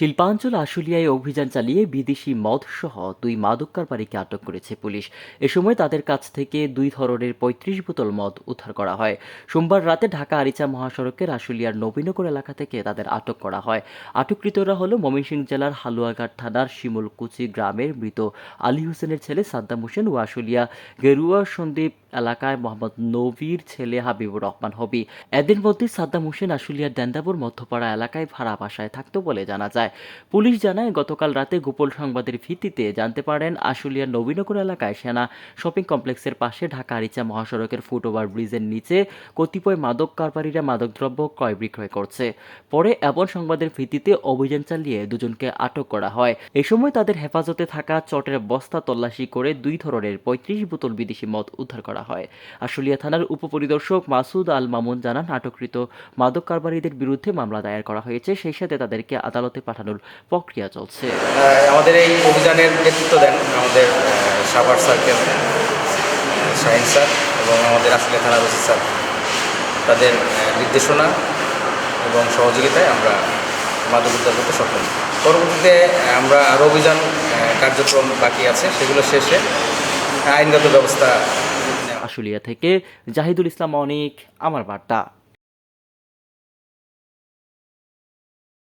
শিল্পাঞ্চল আশুলিয়ায় অভিযান চালিয়ে বিদেশি মদসহ ২ মাদক কারবারিকে আটক করেছে পুলিশ। এ সময় তাদের কাছ থেকে ২ ধরনের ৩৫ বোতল মদ উদ্ধার করা হয়। সোমবার রাতে ঢাকা আরিচা মহাসড়কের আশুলিয়ার নবীনগর এলাকা থেকে তাদের আটক করা হয়। আটককৃতরা হল ময়মনসিংহ জেলার হালুয়াঘাট থানার শিমুলকুচি গ্রামের মৃত আলী হোসেনের ছেলে সাদ্দাম হোসেন ও আশুলিয়া গেরুয়া সন্দ্বীপ এলাকায় মোহাম্মদ নবীর ছেলে হাবিবুর রহমান হবি। এদের মধ্যে সাদ্দাম হোসেন আশুলিয়ার দেন্দাবুর মধ্যপাড়া এলাকায় ভাড়া বাসায় থাকত বলে জানা যায়। পুলিশ জানায়, গতকাল রাতে গোপন সংবাদের ভিত্তিতে জানতে পারেন আশুলিয়ার নবীনগর এলাকায় সেনা শপিং কমপ্লেক্সের পাশে ঢাকা আরিচা মহাসড়কের ফুটওভার ব্রিজের নিচে কতিপয় মাদক কারবারিরা মাদকদ্রব্য ক্রয় বিক্রয় করছে। পরে এমন সংবাদের ভিত্তিতে অভিযান চালিয়ে দুজনকে আটক করা হয়। এ সময় তাদের হেফাজতে থাকা চটের বস্তা তল্লাশি করে ২ ধরনের ৩৫ বোতল বিদেশি মদ উদ্ধার করা হয়। আশুলিয়া থানার উপপরিদর্শক মাসুদ আল মামুন জানান, আটককৃত মাদক কারবারিদের বিরুদ্ধে মামলা দায়ের করা হয়েছে, সেই সাথে তাদেরকে আদালতে পাঠানোর প্রক্রিয়া চলছে। আমাদের এই অভিযানের নেতৃত্ব দেন আমাদের সাভার সার্কেল শাহিন স্যার এবং আমাদের আশুলিয়া থানার ওসি স্যার। তাদের নির্দেশনা এবং সহযোগিতায় আমরা মাদক উদ্ধার করতে সক্ষম। পরবর্তীতে আমরা আরও অভিযান কার্যক্রম বাকি আছে, সেগুলো শেষে আইনগত ব্যবস্থা। আশুলিয়া থেকে জাহিদুল ইসলাম অনিক, আমার বার্তা।